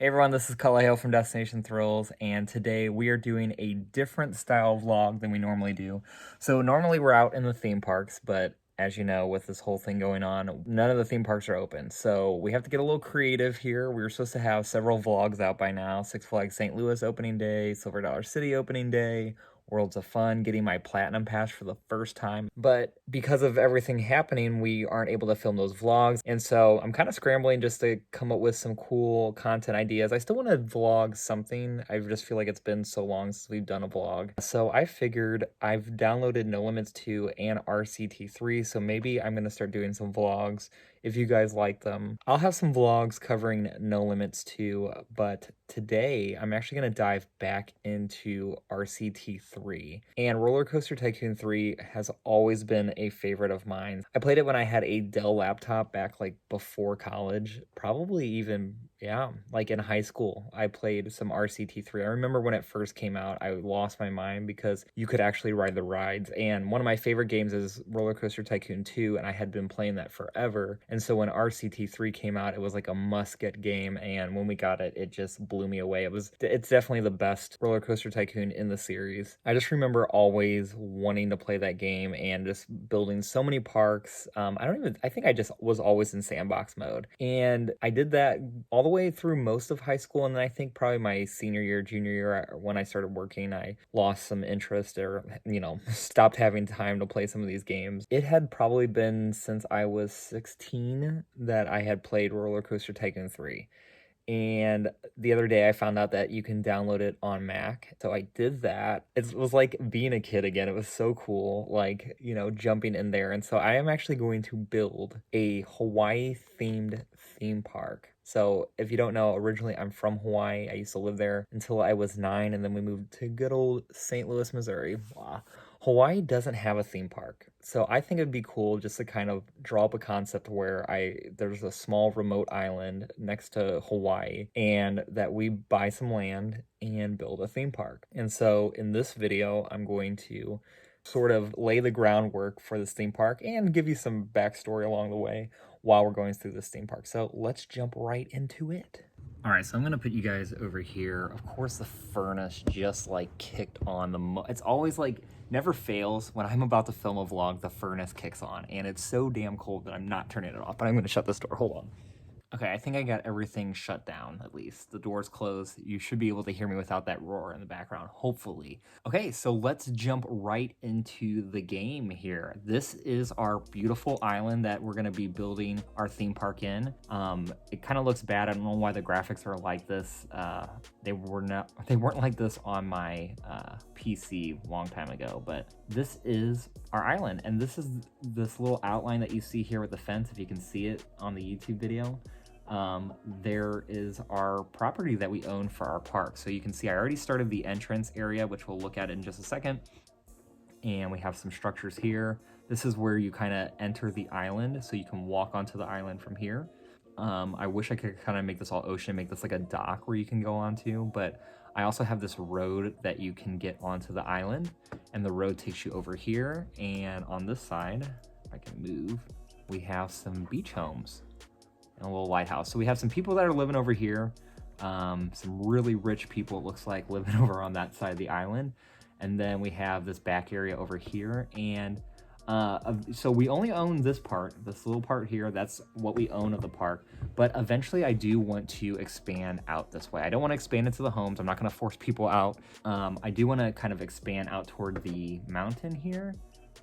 Hey everyone, this is Kaleo from Destination Thrills, and today we are doing a different style vlog than we normally do. So normally we're out in the theme parks, but as you know, with this whole thing going on, none of the theme parks are open. So we have to get a little creative here. We were supposed to have several vlogs out by now. Six Flags St. Louis opening day, Silver Dollar City opening day, Worlds of Fun, getting my Platinum Pass for the first time. But because of everything happening, we aren't able to film those vlogs. And so I'm kind of scrambling just to come up with some cool content ideas. I still want to vlog something. I just feel like it's been so long since we've done a vlog. So I figured I've downloaded No Limits 2 and RCT3. So maybe I'm going to start doing some vlogs if you guys like them. I'll have some vlogs covering No Limits 2, but today I'm actually going to dive back into RCT3. And Roller Coaster Tycoon 3 has always been a favorite of mine. I played it when I had a Dell laptop back like before college, probably even, yeah, like in high school. I played some RCT3. I remember when it first came out, I lost my mind because you could actually ride the rides. And one of my favorite games is Roller Coaster Tycoon 2, and I had been playing that forever. And so when RCT3 came out, it was like a must-get game, and when we got it, it just blew me away. It's definitely the best Roller Coaster Tycoon in the series. I just remember always wanting to play that game and just building so many parks. I think I just was always in sandbox mode. And I did that all the way through most of high school, and then I think probably my senior year, junior year, when I started working, I lost some interest or, stopped having time to play some of these games. It had probably been since I was 16 that I had played Roller Coaster Tycoon 3. And the other day I found out that you can download it on Mac. So I did that. It was like being a kid again. It was so cool, like, jumping in there. And so I am actually going to build a Hawaii themed theme park. So if you don't know, originally I'm from Hawaii. I used to live there until I was 9, and then we moved to good old St. Louis, Missouri. Wow. Hawaii doesn't have a theme park. So I think it'd be cool just to kind of draw up a concept where there's a small remote island next to Hawaii, and that we buy some land and build a theme park. And so in this video, I'm going to sort of lay the groundwork for this theme park and give you some backstory along the way while we're going through this theme park. So let's jump right into it. All right, so I'm gonna put you guys over here. Of course, the furnace just like kicked on. It's always like, never fails. When I'm about to film a vlog, the furnace kicks on, and it's so damn cold that I'm not turning it off, but I'm gonna shut this door, hold on. Okay, I think I got everything shut down, at least. The door's closed. You should be able to hear me without that roar in the background, hopefully. Okay, so let's jump right into the game here. This is our beautiful island that we're gonna be building our theme park in. It kind of looks bad. I don't know why the graphics are like this. They weren't like this on my PC a long time ago, but this is our island, and this is this little outline that you see here with the fence, if you can see it on the YouTube video. There is our property that we own for our park. So you can see I already started the entrance area, which we'll look at in just a second. And we have some structures here. This is where you kind of enter the island, so you can walk onto the island from here. I wish I could kind of make this all ocean, make this like a dock where you can go onto, but I also have this road that you can get onto the island, and the road takes you over here. And on this side, if I can move, we have some beach homes and a little lighthouse. So we have some people that are living over here, some really rich people, it looks like, living over on that side of the island. And then we have this back area over here, and so we only own this part, this little part here. That's what we own of the park. But eventually I do want to expand out this way. I don't want to expand into the homes. I'm not going to force people out. I do want to kind of expand out toward the mountain here,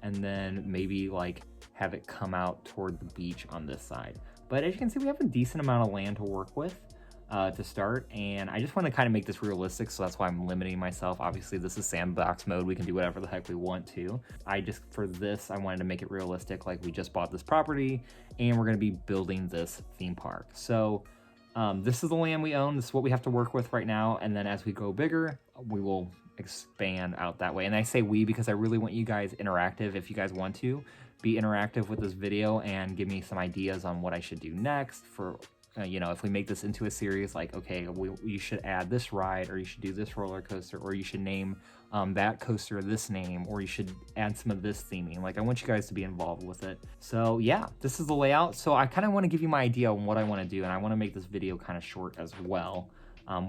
and then maybe like have it come out toward the beach on this side. But as you can see, we have a decent amount of land to work with to start, and I just want to kind of make this realistic, so that's why I'm limiting myself. Obviously, this is sandbox mode. We can do whatever the heck we want to. For this, I wanted to make it realistic, like we just bought this property, and we're going to be building this theme park. So this is the land we own. This is what we have to work with right now, and then as we go bigger, we will expand out that way. And I say we because I really want you guys interactive. If you guys want to be interactive with this video and give me some ideas on what I should do next for you know, if we make this into a series, like, okay, you should add this ride, or you should do this roller coaster, or you should name that coaster this name, or you should add some of this theming. Like, I want you guys to be involved with it. So yeah, this is the layout. So I kind of want to give you my idea on what I want to do, and I want to make this video kind of short as well.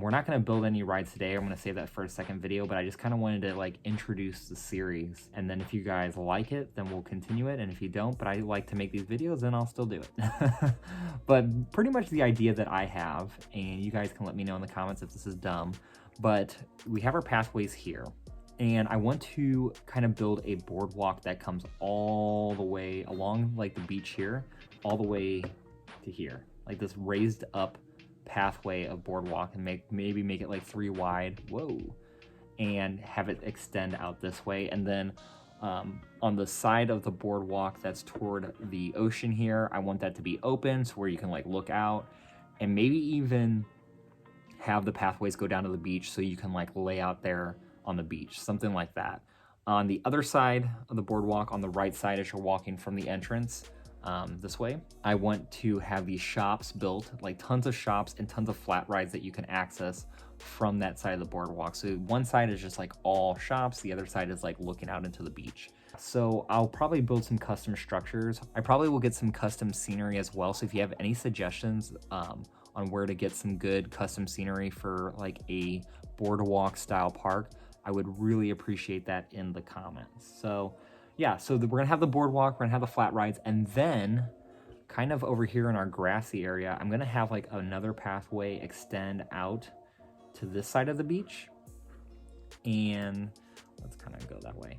We're not going to build any rides today. I'm going to save that for a second video, but I just kind of wanted to like introduce the series. And then if you guys like it, then we'll continue it. And if you don't, but I like to make these videos, then I'll still do it. But pretty much the idea that I have, and you guys can let me know in the comments if this is dumb, but we have our pathways here. And I want to kind of build a boardwalk that comes all the way along like the beach here, all the way to here, like this raised up pathway of boardwalk, and maybe make it like 3 wide, whoa, and have it extend out this way. And then on the side of the boardwalk that's toward the ocean here, I want that to be open, so where you can like look out, and maybe even have the pathways go down to the beach so you can like lay out there on the beach, something like that. On the other side of the boardwalk, on the right side as you're walking from the entrance, this way, I want to have these shops built, like tons of shops and tons of flat rides that you can access from that side of the boardwalk. So one side is just like all shops, the other side is like looking out into the beach. So I'll probably build some custom structures. I probably will get some custom scenery as well. So if you have any suggestions on where to get some good custom scenery for like a boardwalk style park, I would really appreciate that in the comments. So yeah, so we're gonna have the boardwalk, we're gonna have the flat rides, and then kind of over here in our grassy area, I'm gonna have like another pathway extend out to this side of the beach. And let's kind of go that way.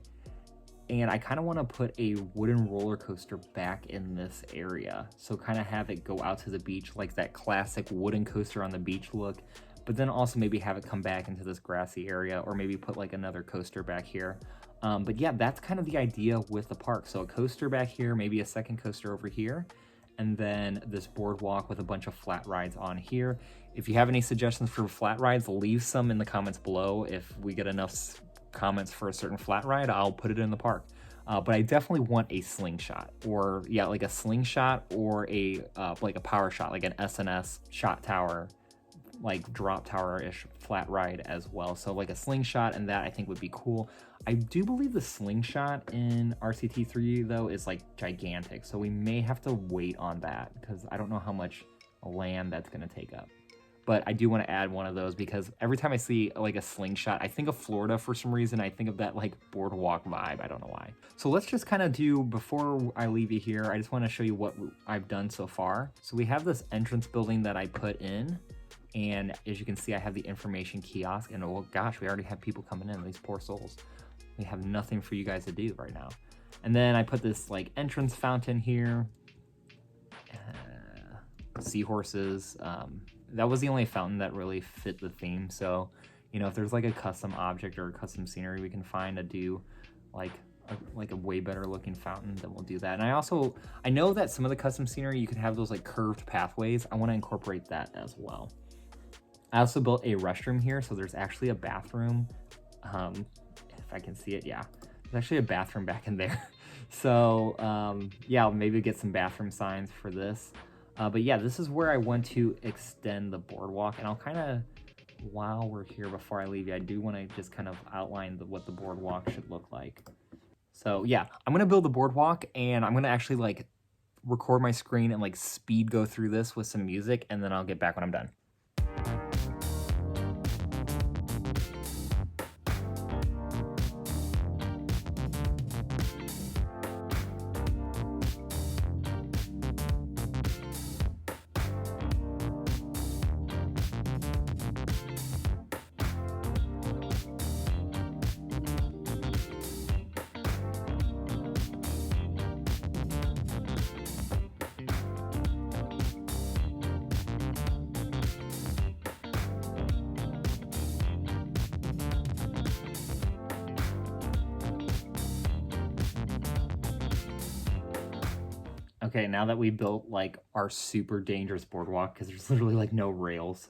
And I kind of want to put a wooden roller coaster back in this area. So kind of have it go out to the beach, like that classic wooden coaster on the beach look, but then also maybe have it come back into this grassy area, or maybe put like another coaster back here. But yeah, that's kind of the idea with the park. So a coaster back here, maybe a second coaster over here, and then this boardwalk with a bunch of flat rides on here. If you have any suggestions for flat rides, leave some in the comments below. If we get enough comments for a certain flat ride, I'll put it in the park. But I definitely want a slingshot, or yeah, like a slingshot, or a like a power shot, like an SNS shot tower, like drop tower-ish flat ride as well. So like a slingshot, and that I think would be cool. I do believe the slingshot in RCT3 though is like gigantic, so we may have to wait on that because I don't know how much land that's going to take up. But I do want to add one of those because every time I see like a slingshot, I think of Florida for some reason. I think of that like boardwalk vibe. I don't know why. So let's just kind of do, before I leave you here, I just want to show you what I've done so far. So we have this entrance building that I put in. And as you can see, I have the information kiosk, and oh gosh, we already have people coming in, these poor souls. We have nothing for you guys to do right now. And then I put this like entrance fountain here. Seahorses. That was the only fountain that really fit the theme. So, you know, if there's like a custom object or a custom scenery we can find to do like a way better looking fountain, then we'll do that. And I know that some of the custom scenery, you can have those like curved pathways. I want to incorporate that as well. I also built a restroom here, so there's actually a bathroom. If I can see it, yeah. There's actually a bathroom back in there. So, yeah, I'll maybe get some bathroom signs for this. But yeah, this is where I want to extend the boardwalk. And I'll kind of, while we're here, before I leave you, I do want to just kind of outline what the boardwalk should look like. So yeah, I'm going to build the boardwalk, and I'm going to actually like record my screen and like speed go through this with some music, and then I'll get back when I'm done. Okay, now that we built like our super dangerous boardwalk, because there's literally like no rails.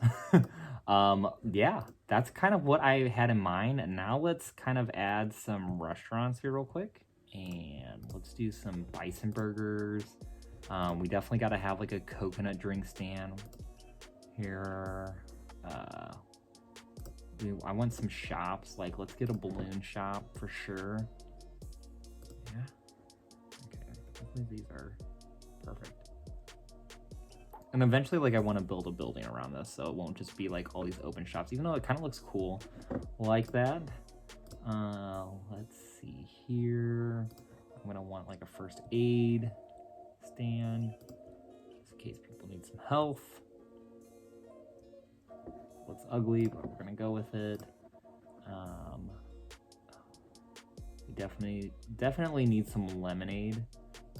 Yeah, that's kind of what I had in mind. And now let's kind of add some restaurants here real quick. And let's do some bison burgers. We definitely got to have like a coconut drink stand. Here, I want some shops. Like, let's get a balloon shop for sure. Yeah. Okay. Hopefully these are perfect. And eventually, like, I want to build a building around this, so it won't just be like all these open shops, even though it kind of looks cool like that. Let's see here. I'm gonna want like a first aid stand, just in case people need some health. Looks ugly, but we're gonna go with it. We definitely need some lemonade,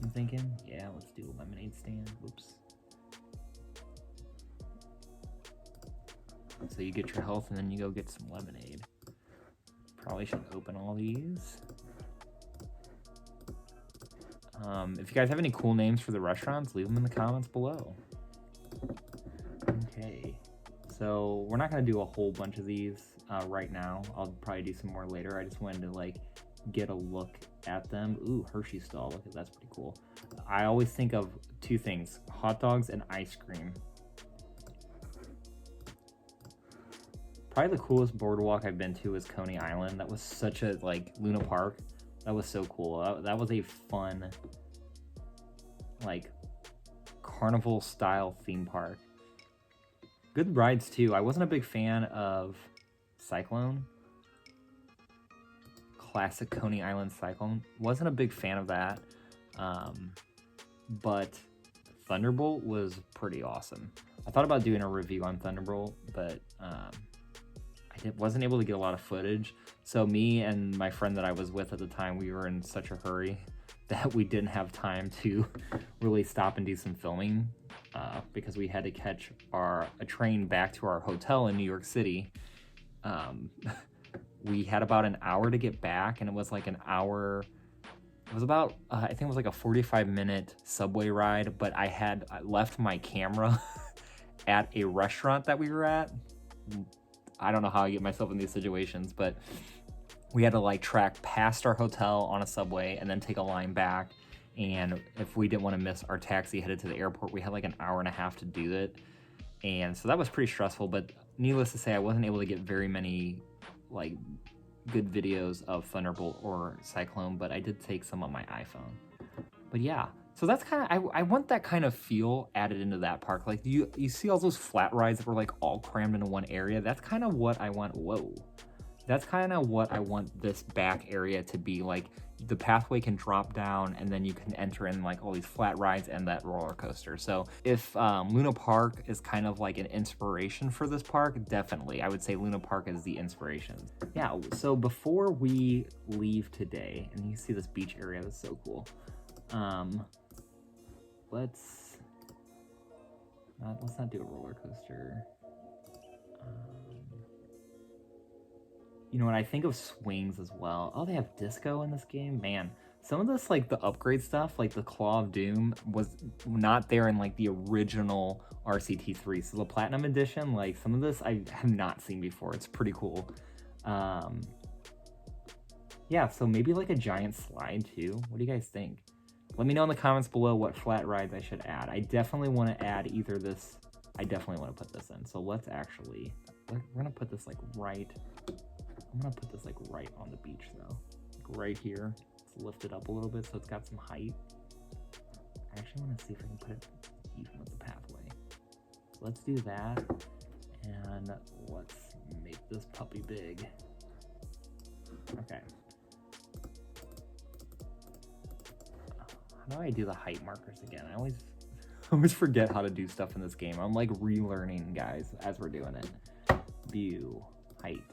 I'm thinking. Yeah, let's do a lemonade stand. Oops. So you get your health and then you go get some lemonade. Probably should open all these. If you guys have any cool names for the restaurants, leave them in the comments below. Okay, so we're not gonna do a whole bunch of these right now. I'll probably do some more later. I just wanted to like get a look at them. Ooh, Hershey stall, look at that's pretty cool. I always think of two things, hot dogs and ice cream. Probably the coolest boardwalk I've been to is Coney Island. That was such a, like, Luna Park. That was so cool. That was a fun, like, carnival-style theme park. Good rides, too. I wasn't a big fan of Cyclone. Classic Coney Island Cyclone. Wasn't a big fan of that. But Thunderbolt was pretty awesome. I thought about doing a review on Thunderbolt, but I wasn't able to get a lot of footage. So me and my friend that I was with at the time, we were in such a hurry that we didn't have time to really stop and do some filming because we had to catch a train back to our hotel in New York City. We had about an hour to get back, and it was like an hour. It was about, I think it was like a 45-minute subway ride, but I left my camera at a restaurant that we were at. I don't know how I get myself in these situations, but we had to like track past our hotel on a subway and then take a line back. And if we didn't want to miss our taxi headed to the airport, we had like an hour and a half to do it. And so that was pretty stressful, but needless to say, I wasn't able to get very many like good videos of Thunderbolt or Cyclone, but I did take some on my iPhone. But yeah, so that's kind of, I want that kind of feel added into that park. Like you see all those flat rides that were like all crammed into one area. That's kind of what I want. Whoa. That's kind of what I want this back area to be. Like the pathway can drop down and then you can enter in like all these flat rides and that roller coaster. So if Luna Park is kind of like an inspiration for this park, definitely I would say Luna Park is the inspiration. Yeah, so before we leave today, and you see this beach area, that's so cool. Let's not do a roller coaster. You know what, I think of swings as well. Oh, they have disco in this game? Man, some of this, like, the upgrade stuff, like the Claw of Doom, was not there in, like, the original RCT3. So the Platinum Edition, like, some of this I have not seen before. It's pretty cool. Yeah, so maybe, like, a giant slide, too. What do you guys think? Let me know in the comments below what flat rides I should add. I definitely want to add either this... I definitely want to put this in. So let's actually... We're going to put this, like, right... I'm gonna put this like right on the beach though, like right here. Let's lift it up a little bit so it's got some height. I actually want to see if I can put it even with the pathway. Let's do that, and let's make this puppy big. Okay. How do I do the height markers again? I always forget how to do stuff in this game. I'm like relearning, guys, as we're doing it. View, height.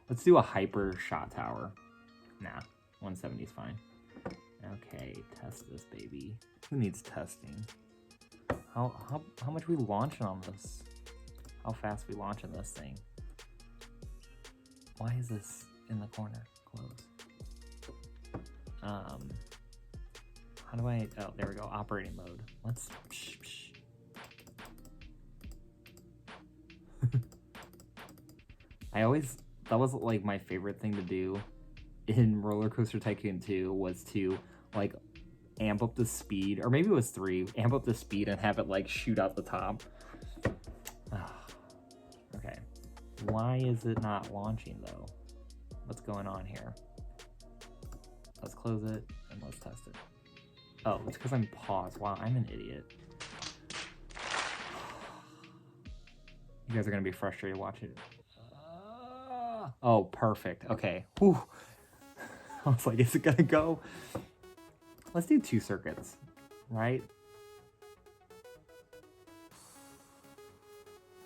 Let's do a hyper shot tower. Nah, 170 is fine. Okay, test this baby. Who needs testing? How much we launching on this? How fast we launching this thing? Why is this in the corner? Close. How do I? Oh, there we go. Operating mode. Let's. That was like my favorite thing to do in Roller Coaster Tycoon 2 was to like amp up the speed, or maybe it was 3, amp up the speed and have it like shoot out the top. Okay, why is it not launching though? What's going on here? Let's close it and let's test it. Oh, it's because I'm paused. Wow, I'm an idiot. You guys are gonna be frustrated watching it. Oh, perfect. Okay. Whew. I was like, is it gonna go? Let's do 2 circuits, right?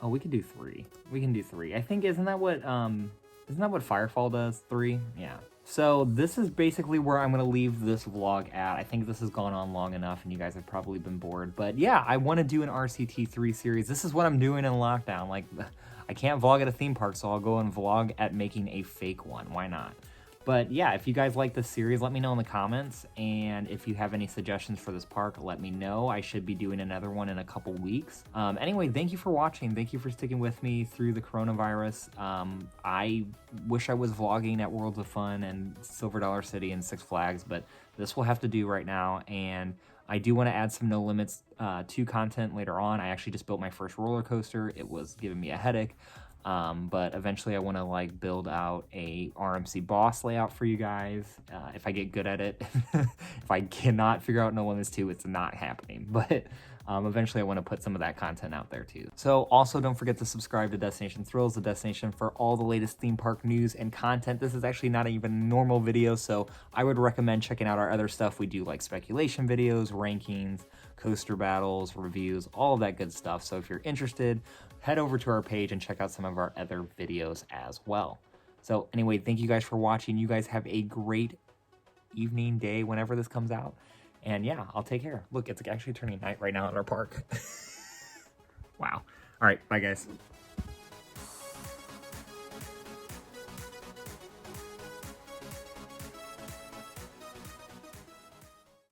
Oh, we can do 3. We can do 3. I think isn't that what Firefall does? 3? Yeah. So this is basically where I'm gonna leave this vlog at. I think this has gone on long enough and you guys have probably been bored. But yeah, I wanna do an RCT3 series. This is what I'm doing in lockdown. Like, I can't vlog at a theme park, so I'll go and vlog at making a fake one. Why not? But yeah, if you guys like this series, let me know in the comments. And if you have any suggestions for this park, let me know. I should be doing another one in a couple weeks. Anyway, thank you for watching. Thank you for sticking with me through the coronavirus. I wish I was vlogging at Worlds of Fun and Silver Dollar City and Six Flags, but this will have to do right now. And I do want to add some No Limits 2 content later on. I actually just built my first roller coaster. It was giving me a headache. But eventually I want to like build out a RMC boss layout for you guys. If I get good at it, if I cannot figure out No Limits 2, it's not happening. But eventually I want to put some of that content out there too. So also don't forget to subscribe to Destination Thrills, the destination for all the latest theme park news and content. This is actually not even a normal video, so I would recommend checking out our other stuff. We do like speculation videos, rankings, coaster battles, reviews, all of that good stuff. So if you're interested, head over to our page and check out some of our other videos as well. So anyway, thank you guys for watching. You guys have a great evening, day, whenever this comes out. And yeah, I'll take care. Look, it's actually turning night right now at our park. Wow. All right, bye guys.